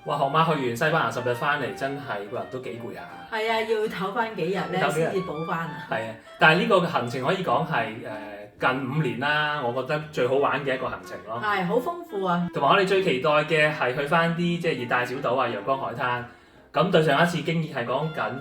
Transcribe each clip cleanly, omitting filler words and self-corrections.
哇！學媽去完西班牙10日翻嚟，真係個人都幾攰下。係啊，要唞翻幾日咧先至補翻啊。係啊，但係呢個行程可以講係近5年啦，我覺得最好玩嘅一個行程咯。係好豐富啊！同埋我哋最期待嘅係去翻啲即係熱帶小島啊、陽光海灘。咁對上一次經驗係講緊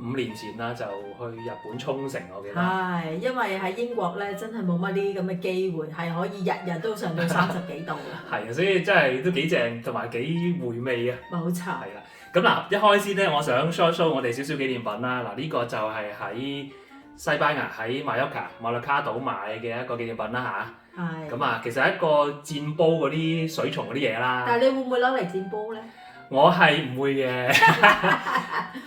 5年前啦，就去日本沖繩，我記得。係，因為喺英國咧，真係冇乜啲咁嘅機會，係可以日日都上到30幾度嘅。係啊，所以真係都幾正，同埋幾回味啊！冇錯。係啦，咁嗱，一開始咧，我想 show 我哋少少紀念品啦。嗱，呢個就係喺西班牙喺馬略卡島買嘅一個紀念品啦吓，係。咁啊，其實係一個煎煲嗰啲水蟲嗰啲嘢啦。但係你會唔會攞嚟煎煲咧？我係唔會嘅，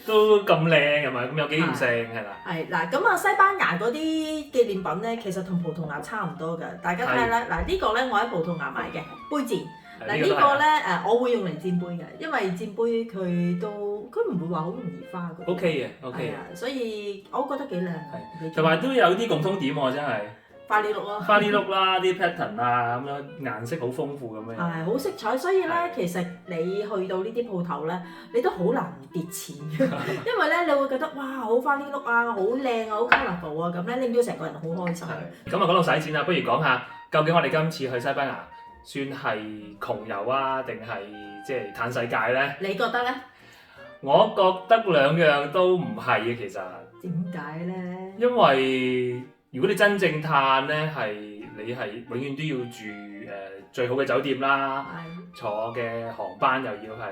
都咁靚係咪？咁有紀念性係啦。係嗱，咁啊西班牙嗰啲紀念品咧，其實同葡萄牙差唔多㗎。大家睇下啦，嗱呢個咧我喺葡萄牙買嘅杯墊。嗱呢個咧我會用嚟煎杯嘅，因為煎杯佢唔會話好容易花嘅。OK 嘅，OK 嘅。所以我覺得幾靚。係。同埋都有啲共通點喎，真係。花呢碌咯，花呢碌啦，啲 pattern 啊，咁樣顏色好豐富咁樣。係好色彩，所以咧其實你去到呢啲鋪頭咧，你都好難唔跌錢嘅，因為咧你會覺得哇好花呢碌啊，好靚啊，好 colourful 啊，咁咧拎咗成個人好開心。咁啊講到使錢啦，不如講下究竟我哋今次去西班牙算係窮遊啊，定係即係嘆世界咧？你覺得咧？我覺得兩樣都唔係嘅，其實。點解咧？因為如果你真正嘆咧，你係永遠都要住最好嘅酒店啦，坐嘅航班又要係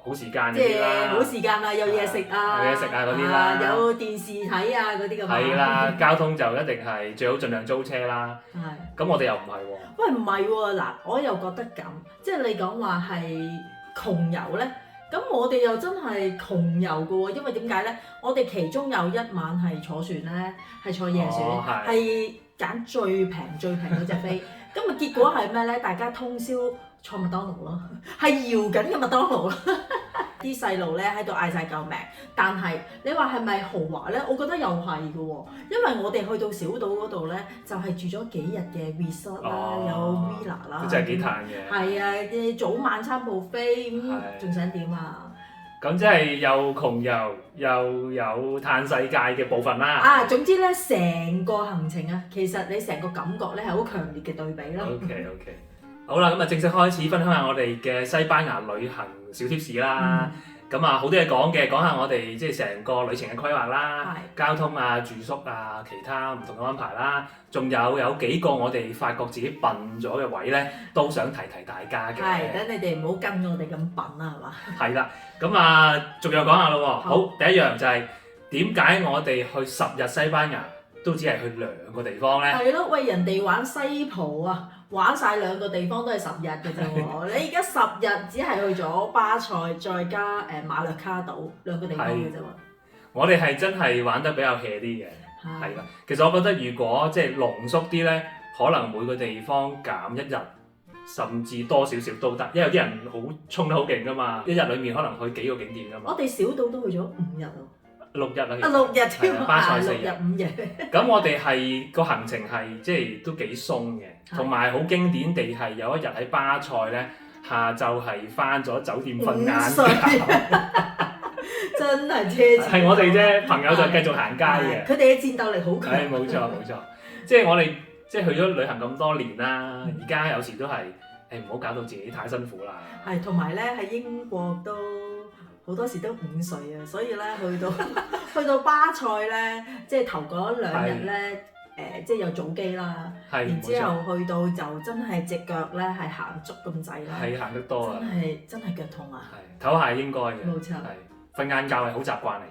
好時間嗰啲啦，即係好時間啊，有嘢食啊，有嘢食啊嗰啲啦，有電視睇啊嗰啲咁。係啦，交通就一定係最好盡量租車啦。係。咁我哋又唔係喎。喂，唔係喎，嗱，我又覺得咁，即係你講話係窮遊咧。咁我哋又真係窮遊嘅喎，因為點解咧？我哋其中有一晚係坐船咧，係坐夜船，係揀最平嗰隻飛。咁啊結果係咩咧？大家通宵坐麥當勞咯，係搖緊嘅麥當勞咯。啲細路咧喺度嗌晒救命，但係你話係咪豪華咧？我覺得又係嘅喎，因為我哋去到小島嗰度咧，就係住咗幾日嘅 resort 啦，有 villa 啦，真係幾嘆嘅。係啊，早晚餐 buffet 咁，仲想點啊？咁即係又窮遊又有嘆世界嘅部分啦。啊，總之咧，成個行程啊，其實你成個感覺咧係好強烈嘅對比咯。OK， 好啦，咁啊正式開始分享下我哋嘅西班牙旅行小貼士啦。咁啊好多嘢講嘅，講下我哋即係成個旅程嘅規劃啦，交通啊、住宿啊、其他唔同嘅安排啦，仲有幾個我哋發覺自己笨咗嘅位咧，都想提大家嘅。係，等你哋唔好跟我哋咁笨啦，係嘛？係啦，咁啊，仲有講下咯喎。好，第一樣就係點解我哋去10日西班牙都只係去2個地方咧？係咯，喂，人哋玩西葡啊！玩晒2個地方都係10日嘅啫喎，你而家10日只係去咗巴塞，再加馬略卡島2個地方嘅啫喎。我哋係真係玩得比較 hea 啲嘅，係啦。其實我覺得如果即係濃縮啲咧，可能每個地方減1日，甚至多少少都得，因為有啲人好衝得好勁噶嘛，一日裡面可能去幾個景點噶嘛。我哋小島都去咗5日咯。6日啊，6日添，巴塞4日5夜。咁我哋係個行程係即係都幾鬆嘅，同埋好經典地係有一日喺巴塞咧，下晝係翻咗酒店瞓晏覺，真係奢侈。係我哋啫，朋友就繼續行街嘅。佢哋嘅戰鬥力好強。係冇錯，即係我哋即係去咗旅行咁多年啦，而家有時都係唔好搞到自己太辛苦啦。係，同埋咧喺英國都。好多時都午睡啊，所以咧去到巴塞咧，即係頭嗰2日咧，即係有早機啦，然之後去到就真係隻腳咧係行足咁滯啦，係行得多啊，真係腳痛啊，唞下應該嘅，冇錯，瞓晏覺係好習慣嚟。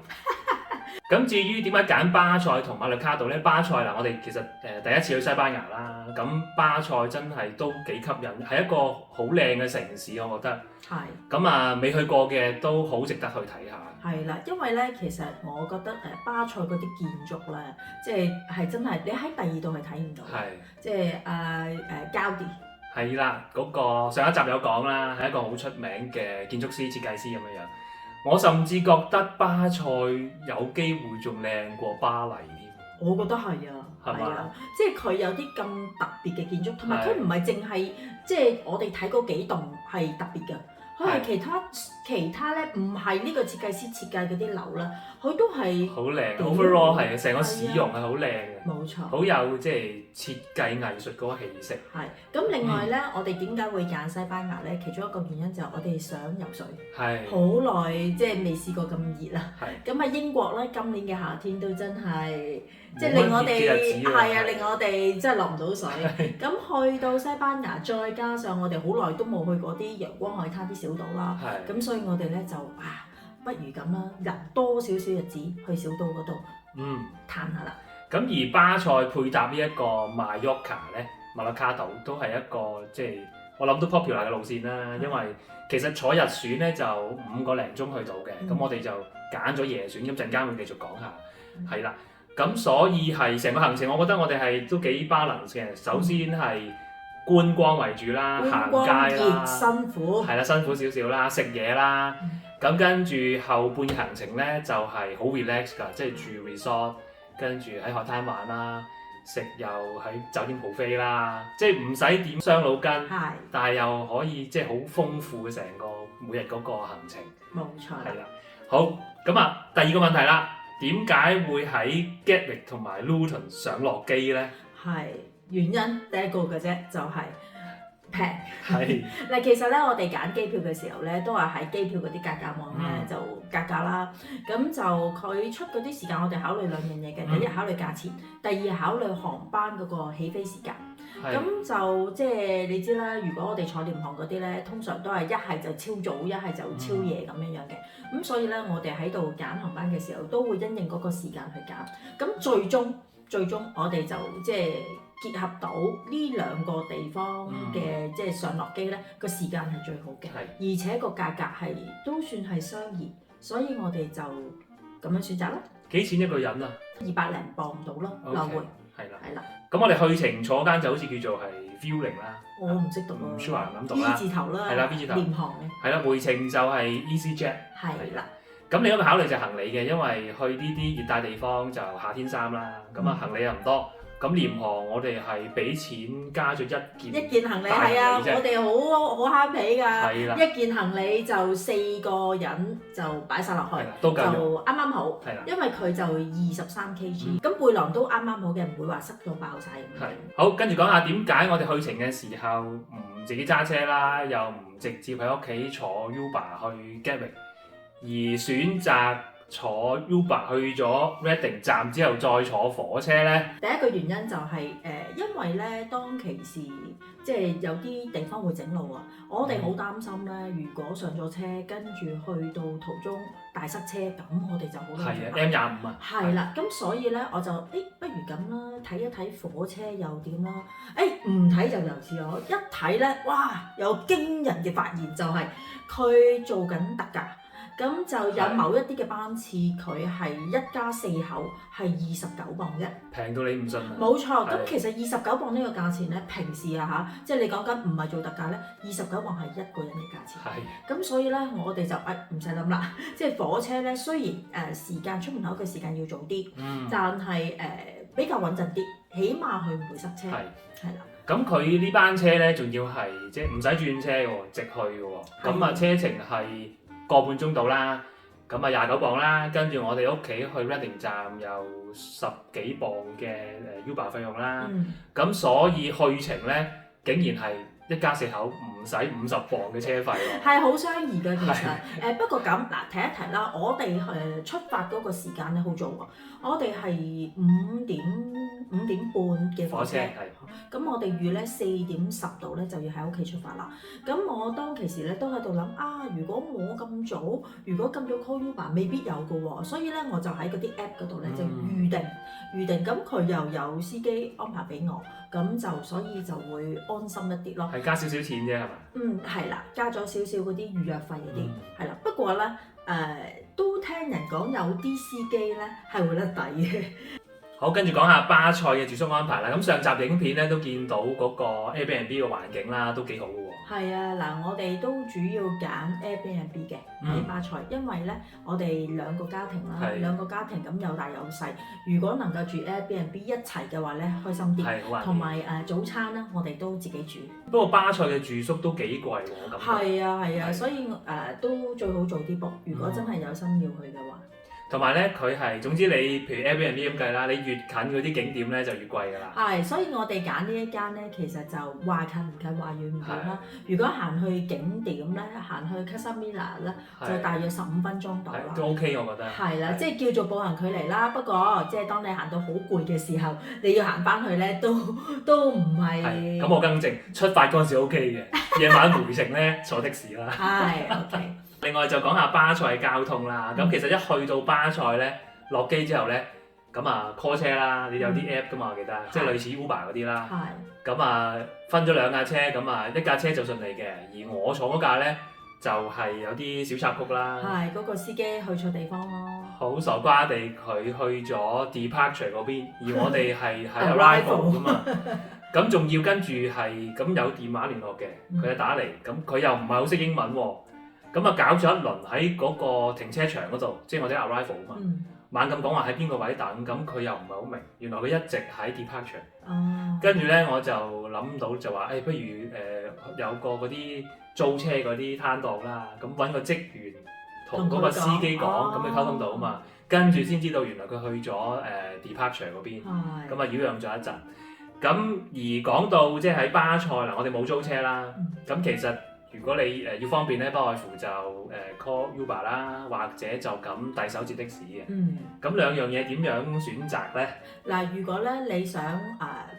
咁至於點解揀巴塞同馬略卡島咧？巴塞嗱，我哋其實第一次去西班牙啦，咁巴塞真係都幾吸引，係一個好靚嘅城市，我覺得。係。咁啊，未去過嘅都好值得去睇下。係啦，因為咧，其實我覺得巴塞嗰啲建築咧，即係真係你喺第二度係睇唔到。係。即係Gaudi。係啦，嗰個上一集有講啦，係一個好出名嘅建築師、設計師咁樣樣。我甚至覺得巴塞有機會仲靚過巴黎添。我覺得係啊，係啊，即係佢有啲咁特別嘅建築，同埋佢唔係淨係即係我哋睇嗰幾棟係特別嘅，佢係其他咧，唔係呢個設計師設計嗰啲樓啦，佢都係好靚，overall 係成個市容係好靚嘅，冇錯，好有即係設計藝術嗰個氣息。係咁，另外咧，我哋點解會揀西班牙咧？其中一個原因就係我哋想游水，係好耐即係未試過咁熱啦。係咁喺英國咧，今年嘅夏天都真係即係令我哋係啊，令我哋真係落唔到水。咁去到西班牙，再加上我哋好耐都冇去過啲陽光海灘啲小島啦，咁所以我哋咧就不如咁啦，人多少少日子去小島嗰度嘆下啦。咁而巴塞配搭呢一個 Mallorca 咧，馬勒卡島都係一個即係我諗都 popular 嘅路線啦，因為其實坐日選咧就5個零鐘去到嘅，咁我哋就揀咗夜選，咁陣間會繼續講下，係啦。咁所以係成個行程，我覺得我哋係都幾 balance 嘅。首先係觀光為主啦，行街啦，辛苦係啦，辛苦少少啦，食嘢啦。咁跟住後半行程咧就係好 relax 㗎，即係住 resort， 跟住喺海灘玩啦，食又喺酒店 buffet 啦，即係唔使點傷腦筋，但係又可以即係好豐富嘅成個每日嗰個行程。冇錯。係啦，好咁啊，第二個問題啦。點解會喺 Gatwick 同埋 Luton 上落機咧？係原因第一個嘅啫，就係平。係嗱，其實咧，我哋揀機票嘅時候咧，都係喺機票嗰啲格價網咧就格價啦。咁就佢出嗰啲時間，我哋考慮兩樣嘢嘅。第一考慮價錢，第二考慮航班嗰個起飛時間。咁就即係你知啦，如果我哋坐廉航嗰啲咧，通常都係一係就超早，一係就超夜咁樣嘅。咁所以咧，我哋喺度揀航班嘅時候，都會因應嗰個時間去揀。咁最終我哋就即係結合到呢兩個地方嘅即係上落機咧，個時間係最好嘅，而且個價格係都算係相宜，所以我哋就咁樣選擇啦。幾錢一個人啊？200零磅到咯，來回。係啦。咁我哋去程坐間就好似叫做係 Vueling 啦。我唔識讀咯。唔 sure 咁讀啦。 E 字頭啦。係啦 ，B 字頭。廉航嘅。係啦，回程就係 EasyJet。係啦。咁另一個考慮就係行李嘅，因為去呢啲熱帶地方就夏天衫啦，咁行李又唔多。咁廉航我哋係俾錢加咗一件行李，係啊，我哋好慳皮㗎。係啦，一件行李就4個人就擺晒落去，都夠用，就啱啱好。係啦，因為佢就23 kg，咁背囊都啱啱好嘅，唔會話塞到爆晒咁樣。係，好，跟住講下點解我哋去程嘅時候唔自己揸車啦，又唔直接喺屋企坐 Uber 去 Gatwick， 而選擇坐 Uber 去咗 Reading 站之後再坐火車咧？第一個原因就係因為咧當其時即係有啲地方會整路啊，我哋好擔心咧，如果上咗車跟住去到途中大塞車，咁我哋就好難。係啊 M25啊。係啦，咁所以咧我就不如咁啦，睇一睇火車又點啦？唔睇就由自我，一睇咧，哇！有驚人嘅發現就係佢做緊特價。咁就有某一啲嘅班次，佢係1家4口係29磅啫，平到你唔信啊！冇錯，咁其實29磅呢個價錢咧，平時即係你講緊唔係做特價咧，29磅係一個人嘅價錢。係。咁所以咧，我哋就唔使諗啦，即係火車咧，雖然時間出門口嘅時間要早啲，但係比較穩陣啲，起碼佢唔會塞車。係啦。咁佢呢班車咧，仲要係即係唔使轉車喎，直去嘅喎。咁車程係個半鐘到啦，咁29磅啦，跟住我哋屋企去 Reading 站有10幾磅嘅Uber 費用啦，咁所以去程咧竟然係1家4口唔使50磅嘅車費喎，係好相宜嘅其實。不過咁嗱，提一提啦，我哋出發嗰個時間咧好早喎，我哋係5點半嘅火車，咁我哋預咧4點10度咧就要喺屋企出發啦。咁我當其時咧都喺度諗如果冇咁早，如果咁早 call Uber 未必有嘅喎，所以咧我就喺嗰啲 app 嗰度咧就預定，咁佢又有司機安排俾我，咁就所以就會安心一啲咯。係加少少錢啫係嘛？係啦，加咗少少嗰啲預約費嗰啲，係啦。不過咧都聽人講有啲司機咧係會甩底嘅。好，跟住講下巴塞嘅住宿安排啦。咁上集影片咧都見到嗰個 Airbnb 嘅環境啦，都幾好嘅喎。係啊，嗱，我哋都主要揀 Airbnb 嘅喺巴塞，因為咧我哋兩個家庭啦，兩個家庭咁有大有細，如果能夠住 Airbnb 一齊嘅話咧，開心啲，同埋早餐咧我哋都自己煮。不過巴塞嘅住宿都幾貴喎，我感覺。係啊，所以都最好早啲 book，如果真係有心要去嘅話。同埋咧，佢係總之你譬如 Airbnb 咁計啦，你越近嗰啲景點咧就越貴㗎啦。係，所以我哋揀呢一間咧，其實就話近唔近，話遠唔遠啦。如果行去景點咧，行去 Casa Mila 咧，就大約15分鐘到啦。都 OK， 我覺得。係啦，即係叫做步行距離啦。不過即係當你行到好攰嘅時候，你要行翻去咧，都唔係。咁我更正，出發嗰陣時 OK 嘅，夜晚回程咧坐的士啦。係 OK。另外就講下巴塞嘅交通啦。咁其實一去到巴塞咧，落機之後咧，咁call 車啦，你有啲 app 噶嘛，我記得，即係類似 Uber 嗰啲啦。咁分咗2架車，咁一架車就順利嘅，而我坐嗰架咧就係有啲小插曲啦。嗰個司機去錯地方咯。好傻瓜地，佢去咗 departure 嗰邊，而我哋係喺 arrival 噶嘛。咁仲要跟住係咁有電話聯絡嘅，佢就打嚟，咁佢又唔係好識英文喎。咁搞咗一輪喺嗰個停車場嗰度，即係我哋 arrival 啊嘛，猛咁講話喺邊個位等，咁佢又唔係好明，原來佢一直喺 departure。跟住咧我就諗到就話，不如有個嗰啲租車嗰啲攤檔啦，咁揾個職員同嗰個司機講，咁你溝通到啊嘛，跟住先知道原來佢去咗departure 嗰邊，咁擾攘咗一陣。咁而講到即係喺巴塞嗱，我哋冇租車啦，咁其實。如果你要方便咧，不外乎就call Uber 啦，或者就咁遞手接的士嘅。咁兩樣嘢點樣選擇咧？嗱，如果咧你想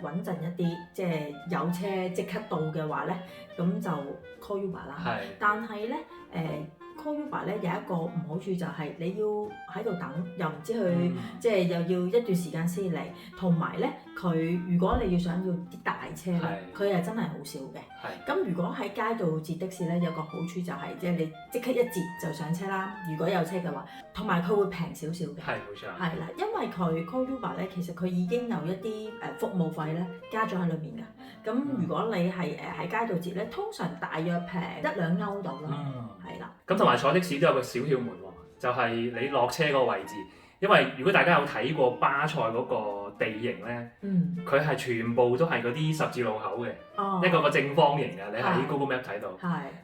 穩陣一啲，即係有車即刻到嘅話咧，咁就 call Uber 啦。但係咧call Uber 咧有一個唔好處就係你要喺度等，又唔知佢即係又要一段時間先嚟，同埋咧佢如果你要想要啲大車咧，佢係真係好少嘅。咁如果喺街度截的士咧，有個好處就係即係你即刻一截就上車啦。如果有車嘅話，同埋佢會平少少嘅。冇錯。係啦，因為佢 call Uber 咧，其實佢已經有一啲服務費咧加咗喺裏面㗎。咁如果你係喺街度截咧，通常大約平1-2歐度啦。係啦。咁同埋坐的士都有個小竅門喎，就係你落車嗰個位置。因為如果大家有睇過巴塞嗰個地形咧，佢係全部都係嗰啲十字路口嘅，一個正方形嘅，你喺 Google Map 睇到。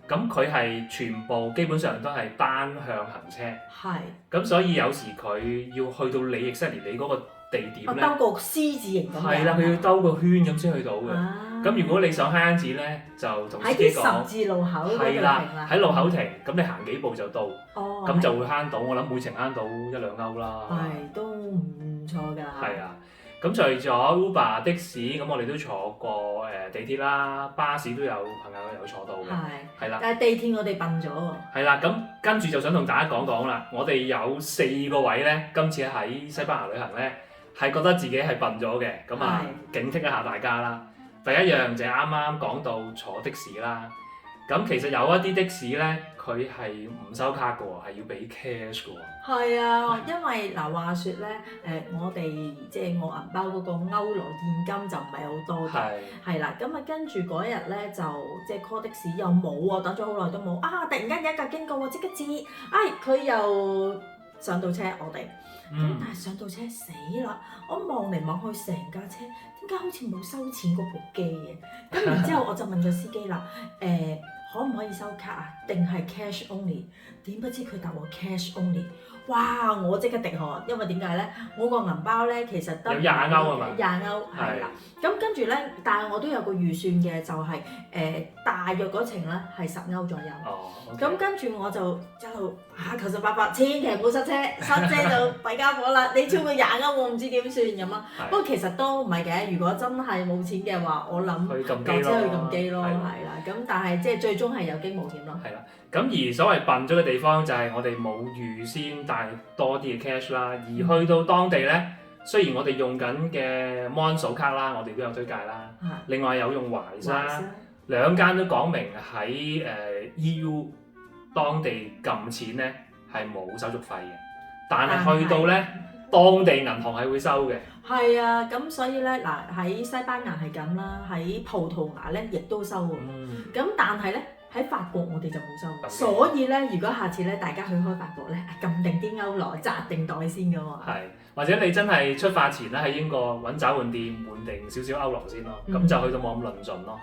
咁佢係全部基本上都係單向行車。咁所以有時佢要去到你exactly你嗰個地點咧，兜個 C 字形咁樣。係啦，佢要兜個圈咁先去到嘅。咁如果你想慳錢咧，就同司機講。喺十字路口嗰度停啦。喺路口停，咁你行幾步就到。咁就會慳到，我諗每程慳到1-2歐啦。都唔錯㗎。咁除咗 Uber 的士，咁我哋都坐過地鐵啦，巴士都有朋友有坐到嘅。係啦。但係地鐵我哋笨咗喎。係啦，咁跟住就想同大家講講啦，我哋有4個位咧，今次喺西班牙旅行咧，係覺得自己係笨咗嘅，咁警惕一下大家啦。第一樣就係啱啱講到坐的士啦，咁其實有一啲的士咧，佢係唔收卡嘅喎，係要俾 cash 嘅喎。係啊，因為嗱話説咧，我哋即係我銀包嗰個歐羅現金就唔係好多嘅，係啦，咁跟住嗰日咧就即係 call 的士又冇喎，等咗好耐都冇，突然間有一架經過喎，即刻截，佢又上到車我哋，但係上到車死啦，我望嚟望去成架車，點解好似冇收錢嗰部機嘅？咁然之後我就問咗司機啦，可唔可以收卡啊？定係 cash only？ 點不知佢答我 cash only。哇！我即刻滴汗，因為點解咧？我個銀包咧其實得有20歐啊嘛，20歐係啦。咁跟住咧，但係我都有個預算嘅，就係大約嗰程咧係10歐左右。咁跟住我就一路求神拜佛，千祈唔好塞車，塞車就弊家伙啦！你超過20歐，我唔知點算咁啊。不過其實都唔係嘅，如果真係冇錢嘅話，我諗落車去撳機咯，係啦。咁但係即係最終係有驚無險咯。係啦。咁而所謂笨咗嘅地方就係我哋冇預先帶多啲嘅 cash 啦，而去到當地咧，雖然我哋用緊嘅 Monzo 卡啦，我哋都有推介啦，另外有用Wise啦，兩間都講明喺EU 當地撳錢咧係冇手續費嘅，但係去到咧當地銀行係會收嘅。係啊，咁所以咧嗱喺西班牙係咁啦，喺葡萄牙咧亦都收喎。咁但係咧喺法國我哋就冇收，所以咧如果下次咧大家去開法國咧，撳定啲歐羅，紮定袋先噶嘛。係，或者你真係出發前咧喺英國揾找換店換定少少歐羅先咯，咁就去到冇咁論盡咯。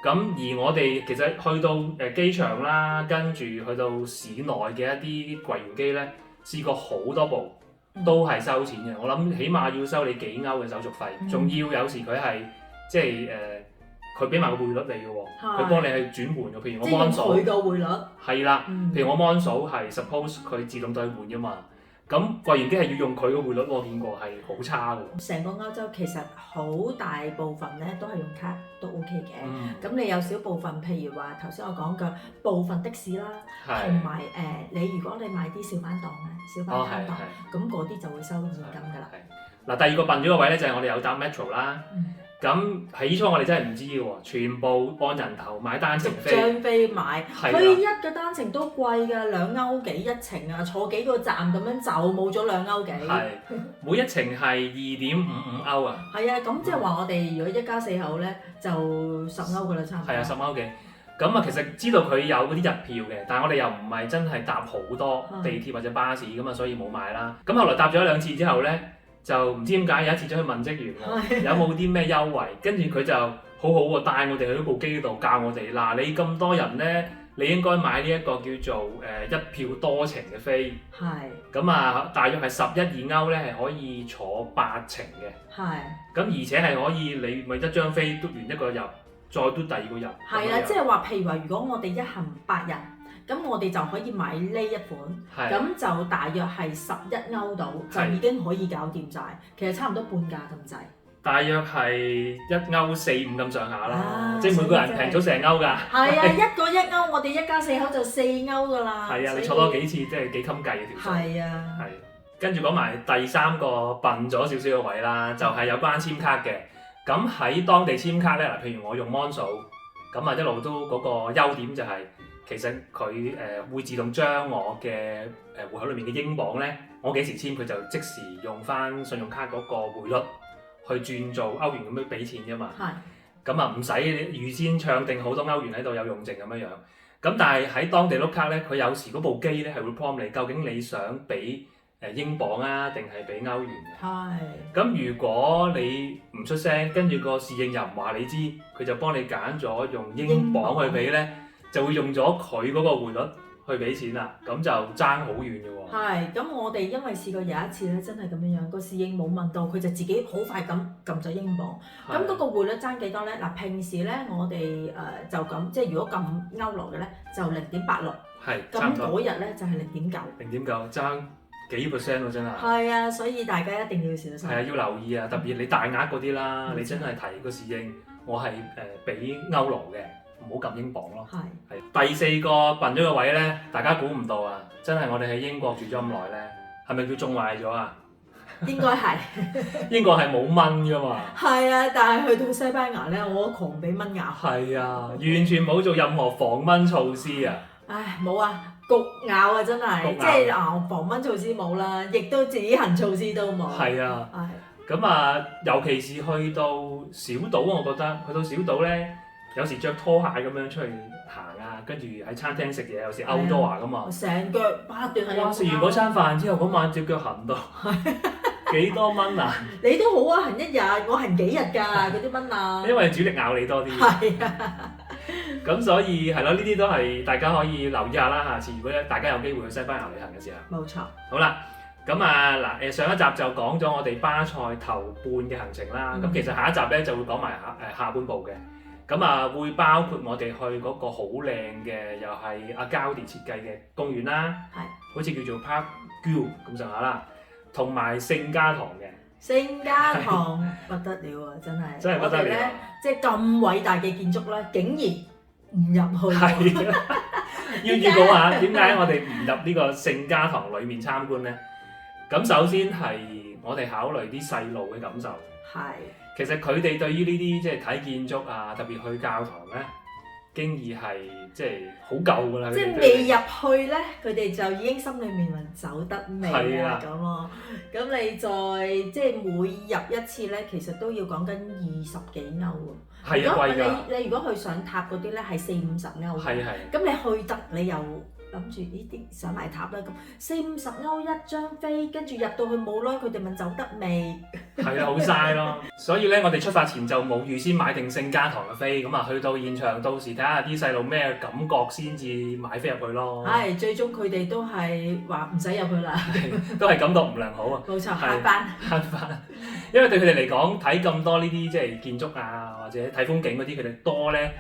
咁而我哋其實去到機場啦，跟住去到市內嘅一啲櫃員機咧，試過好多部。都係收錢嘅，我諗起碼要收你幾歐嘅手續費，仲要有時佢係即係佢俾埋個匯率你嘅喎，佢幫你去轉換嘅。譬如我 mon 數，佢個匯率係啦，譬如我 mon 數係 suppose 佢自動兌換嘅嘛，咁櫃員機係要用佢個匯率，我見過係好差嘅。成個歐洲其實好大部分咧都係用卡都 OK 嘅，咁你有少部分譬如話頭先我講嘅部分的士啦，同埋你如果你買啲小販檔啊、小販攤檔，咁嗰啲就會收現金㗎啦。嗱，第二個笨咗個位咧就係我哋有搭 metro 啦。咁起初我哋真係唔知嘅喎，全部按人頭買單程飛，張飛買，佢一個單程都貴㗎，2歐幾一程啊，坐幾個站咁樣就冇咗2歐幾。係，每一程係2.55歐啊。係啊，咁即係話我哋如果一家4口咧，就10歐㗎啦，差唔多。係啊，10歐幾。咁啊，其實知道佢有嗰啲日票嘅，但係我哋又唔係真係搭好多地鐵或者巴士咁啊，所以冇買啦。咁後來搭咗1-2次之後咧，就唔知點解有一次走去問職員有冇啲咩優惠，跟住佢就好好喎，帶我哋去嗰部機度教我哋嗱，你咁多人咧，你應該買呢一個叫做一票多程嘅飛。係。咁啊，大約係11-12歐咧，係可以坐8程嘅。係。咁而且係可以你咪一張飛篤完一個入，再篤第二個入。係啦，即係話譬如話，如果我哋一行8人。咁我哋就可以買呢一款，咁就大約係11歐到，就已經可以搞掂晒。其實差唔多半價咁滯。大約係1歐4-5咁上下啦，即係每個人平咗成歐㗎。係啊，一個1歐，我哋一家4口就4歐㗎啦。係啊，你坐多幾次，即係幾襟計嘅條數。係啊。係。跟住講埋第3個笨咗少少嘅位啦，就係有關簽卡嘅。咁喺當地簽卡咧，嗱，譬如我用 mon 數，咁啊一路都嗰個優點就係。其實佢會自動將我嘅戶口裏面嘅英鎊咧，我幾時簽佢就即時用翻信用卡嗰個匯率去轉做歐元咁樣俾錢㗎嘛。係。咁啊唔使預先唱定好多歐元喺度有用剩咁樣樣。咁但係喺當地碌卡咧，佢有時嗰部機咧係會 prompt 你，究竟你想俾英鎊啊定係俾歐元嘅。係。咁如果你唔出聲，跟住個侍應又唔話你知，佢就幫你揀咗用英鎊去俾咧。就會用咗佢嗰個匯率去俾錢啦，咁就爭好遠嘅喎。係，咁我哋因為試過有一次咧，真係咁樣樣，個侍應冇問到，佢就自己好快咁撳咗英鎊。咁嗰個匯率爭幾多咧？嗱，平時咧我哋就咁，即係如果撳歐羅嘅咧，就0.86。係，咁嗰日咧就係0.9。0.9爭幾%喎，真係。係啊，所以大家一定要小心。係啊，要留意啊，特別你大額嗰啲啦，你真係提個侍應，我係俾歐羅嘅。唔好撳英鎊咯。係。第4個笨咗個位咧，大家估唔到啊！真係我哋喺英國住咗咁耐咧，係咪叫種壞咗啊？應該係。英國係冇蚊噶嘛。係啊，但係去到西班牙咧，我狂俾蚊咬。係啊，完全冇做任何防蚊措施啊！唉，冇啊，焗咬啊，真係，即係防蚊措施冇啦，亦都自行措施都冇。係啊。係。咁啊，尤其是去到小島，我覺得去到小島咧。有時着拖鞋咁樣出去行啊，跟住喺餐廳食嘢，有時 outdoor 㗎嘛，成腳巴斷係。哇！食完嗰餐飯之後，嗰晚隻腳痕到幾多蚊啊？你都好啊，痕1日，我痕幾日㗎嗰啲蚊啊。因為主力咬你多啲。係啊。咁所以係咯，呢啲都係大家可以留意下啦。下次如果大家有機會去西班牙旅行嘅時候。冇錯。好啦，咁啊嗱上一集就講咗我哋巴塞頭半嘅行程啦。咁其實下一集咧就會講埋下半部嘅。咁啊，會包括我哋去嗰個好靚嘅，又係阿膠迪設計嘅公園啦，好似叫做 Park Güell 咁上下啦，同埋聖家堂嘅。聖家堂不得了啊！真係，真係不得了。即係咁偉大嘅建築咧，竟然唔入去。係啊，要預告下點解我哋唔入呢個聖家堂裡面參觀咧？咁首先係我哋考慮啲細路嘅感受。係。其實佢哋對於呢啲即係睇建築啊，特別去教堂咧，經已係即係好舊㗎啦。即係未入去咧，佢哋就已經心裡面話走得未啊咁咯。咁你再即係每入一次咧，其實都要講緊20幾歐喎。係啊，貴㗎。你如果去上塔嗰啲咧係40-50歐。係。咁你去得你又諗住呢啲上埋塔啦，咁40-50歐一張飛，跟住入到去冇耐，佢哋問走得未？係啊，好嘥咯。所以咧，我哋出發前就冇預先買定聖家堂嘅飛，咁啊去到現場，到時睇下啲細路咩感覺先至買飛入去咯。係，最終佢哋都係話唔使入去啦。都係感覺唔良好啊。冇錯，慳翻。因為對佢哋嚟講，睇咁多呢啲即係建築啊，或者睇風景嗰啲，佢哋多咧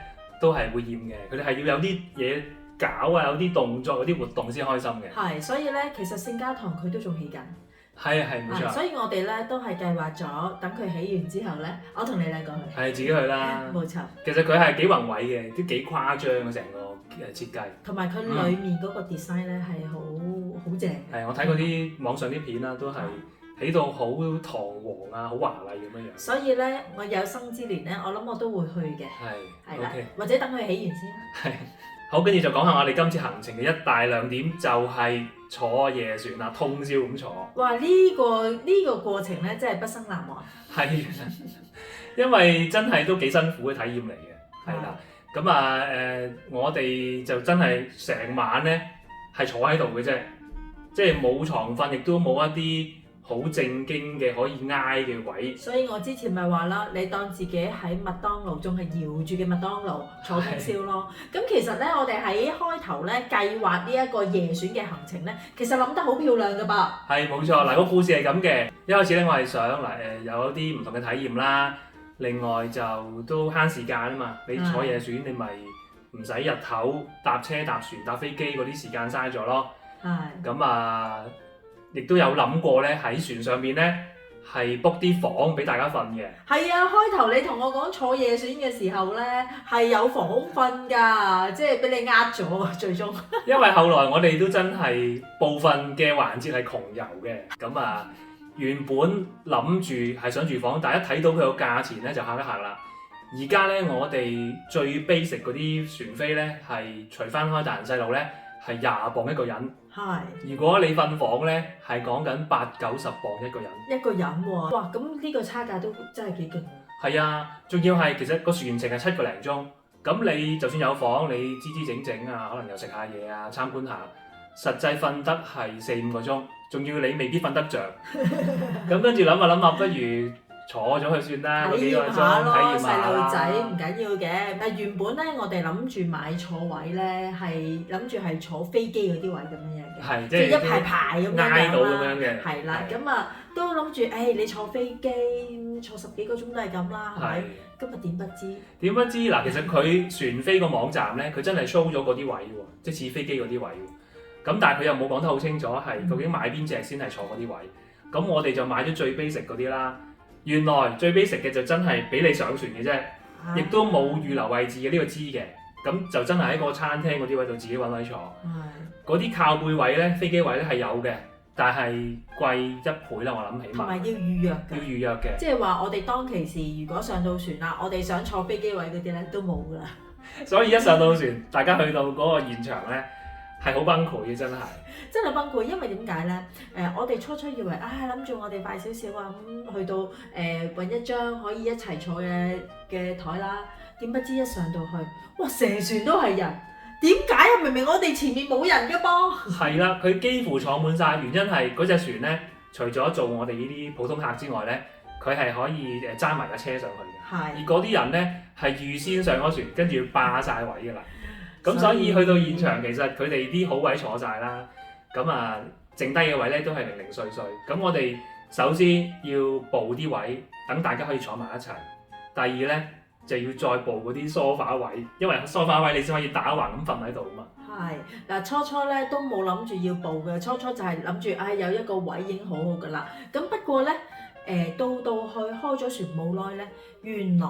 都係會厭嘅。佢哋係要有啲嘢搞啊，有啲動作，有啲活動先開心嘅。係，所以咧，其實聖家堂佢都仲起緊。係冇錯。所以我哋咧都係計劃咗，等佢起完之後咧，我同你兩個去。係自己去啦。冇錯。其實佢係幾宏偉嘅，都幾誇張嘅成個設計。同埋佢裡面嗰個 design 咧係好正。係，我睇嗰啲網上啲片啦，都係起到好堂皇啊，好華麗咁樣樣。所以咧，我有生之年咧，我諗我都會去嘅。係啦，或者等佢起完先。係。好，跟住就講下我哋今次行程嘅一大亮點，就係坐夜船啦，通宵咁坐。哇！呢個過程咧，真係畢生難忘。係，因為真係都幾辛苦嘅體驗嚟嘅。係啦，咁啊我哋就真係成晚咧係坐喺度嘅啫，即係冇床瞓，亦都冇一啲好正經嘅可以挨嘅位。所以我之前咪話啦，你當自己喺麥當勞，仲係搖住嘅麥當勞坐通宵咯。咁其實咧，我哋喺開頭咧計劃呢一個夜船嘅行程咧，其實諗得好漂亮㗎噃。係冇錯，嗱個故事係咁嘅。一開始咧，我係想有一啲唔同嘅體驗啦。另外就都慳時間啊嘛。你坐夜船，你咪唔使日頭搭車、搭船、搭飛機嗰啲時間嘥咗咯。係。咁啊〜亦都有諗過咧，喺船上邊咧係 book 啲房俾大家瞓嘅。係啊，開頭你同我講坐夜船嘅時候咧係有房瞓㗎，即係俾你呃咗最終。因為後來我哋都真係部分嘅環節係窮遊嘅，咁啊原本諗住係想住房，但係一睇到佢個價錢咧就嚇一嚇啦。而家咧我哋最 basic 嗰啲船飛咧係除翻開大人細路咧係20磅一個人。係，如果你瞓房咧，係講緊80-90磅一個人。一個人喎，哇！咁呢個差價都真係幾勁喎。係啊，仲要係其實個船程係7個零鐘，咁你就算有房，你支支整整啊，可能又食下嘢啊，參觀下，實際瞓得係4-5個鐘，仲要你未必瞓得着。咁跟住諗下，不如坐咗去算啦，體驗下咯，細路仔唔緊要嘅。但原本咧，我哋諗住買坐位咧，係諗住係坐飛機嗰啲位咁樣嘅，即係一排排咁樣啦。係啦，咁啊都諗住，你坐飛機坐10幾個鐘都係咁啦，係咪？今日點不知？點不知嗱？其實佢船飛個網站咧，佢真係 show 咗嗰啲位喎，即係似飛機嗰啲位喎。咁但係佢又冇講得好清楚，係究竟買邊隻先係坐嗰啲位。咁我哋就買咗最 basic 嗰啲啦。原來最 basic 嘅就真係俾你上船嘅啫，亦都冇預留位置嘅，呢個知嘅。咁就真係喺個餐廳嗰啲位度自己揾位坐。嗰啲靠背位咧，飛機位咧係有嘅，但係貴1倍啦，我諗起碼。同埋要預約嘅。要預約嘅。即係話我哋當其時如果上到船啦，我哋想坐飛機位嗰啲咧都冇㗎啦。所以一上到船，大家去到嗰個現場咧，係好崩潰嘅，真係。真係崩潰，因為點解咧？我哋初以為，諗住我哋快少少啊，咁去到揾一張可以一齊坐嘅台啦。點不知一上到去，哇！成船都係人，點解啊？明明我哋前面冇人嘅噃。係啦，佢幾乎坐滿晒，原因係嗰隻船咧，除咗做我哋呢啲普通客之外咧，佢係可以揸埋架車上去嘅。係。而嗰啲人咧係預先上咗船，跟住霸晒位㗎啦。咁所以去到現場，其實佢哋啲好位坐晒啦。咁啊，剩低嘅位咧都係零零碎碎。咁我哋首先要佈啲位，等大家可以坐埋一齊。第二咧就要再佈嗰啲梳化位，因為梳化位你先可以打橫咁瞓喺度啊嘛。係嗱，初咧都冇諗住要佈嘅，初就係諗住有一個位已經好好噶啦。咁不過咧，到去開咗船冇耐咧，原來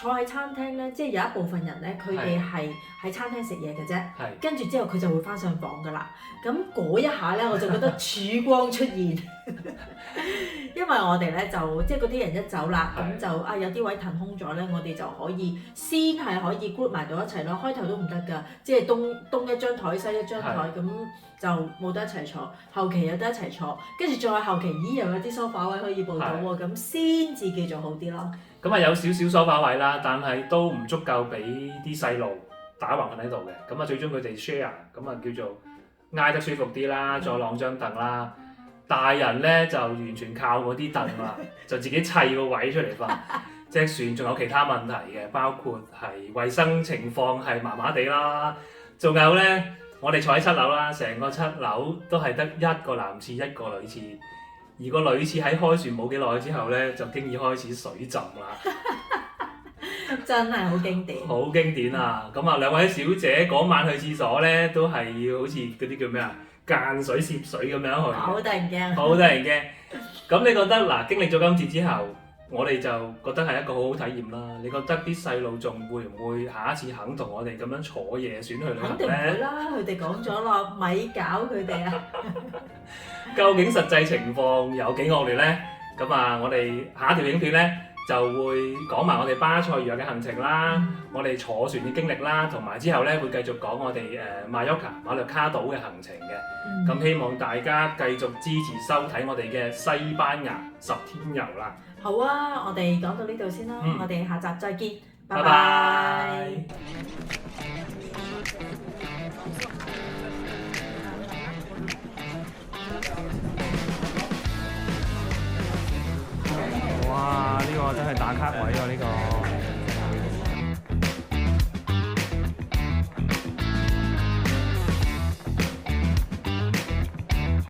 坐喺餐廳咧，即係有一部分人咧，佢哋係喺餐廳食嘢嘅啫，跟住之後佢就會翻上房噶啦。咁嗰一下咧，我就覺得曙光出現，因為我哋咧就即係嗰啲人一走啦，咁就有啲位騰空咗咧，我哋就可以先係可以 group 埋到一齊咯。開頭都唔得㗎，即係東一張台西一張台咁就冇得一齊坐，後期有得一齊坐，跟住再後期又有啲梳化位可以報到喎，咁先至叫做好啲咯。咁啊有少少梳化位啦，但係都唔足夠俾啲細路打橫瞓喺度嘅。咁啊最終佢哋 share， 咁啊叫做挨得舒服啲啦，再晾張凳啦。大人咧就完全靠嗰啲凳啦，就自己砌個位出嚟瞓。隻船仲有其他問題嘅，包括係衞生情況係麻麻地啦，仲有咧我哋坐喺7樓啦，成個7樓都係得一個男廁一個女廁。而個女廁喺開船冇幾耐之後咧，就經已開始水浸啦，真係好經典，好經典啊！咁啊，兩位小姐嗰晚去廁所咧，都係要好似嗰啲叫咩啊，間水涉水咁樣去，好得人驚，好得人驚。咁你覺得嗱，經歷咗今次之後，我哋就覺得係一個好好體驗啦。你覺得啲細路仲會唔會下一次肯同我哋咁樣坐夜船去旅行咧？肯定唔會啦，佢哋講咗咯，咪搞佢哋啊！究竟實際情況有幾惡劣呢？咁啊，我哋下一條影片呢，就會講埋我哋巴塞羅嘅行程啦，我哋坐船嘅經歷啦，同埋之後呢會繼續講我哋馬略卡島嘅行程嘅。咁希望大家繼續支持收睇我哋嘅西班牙10天遊啦。好啊，我哋講到呢度先啦，我哋下集再見，拜拜拜。哇！呢個真係打卡位喎，呢個。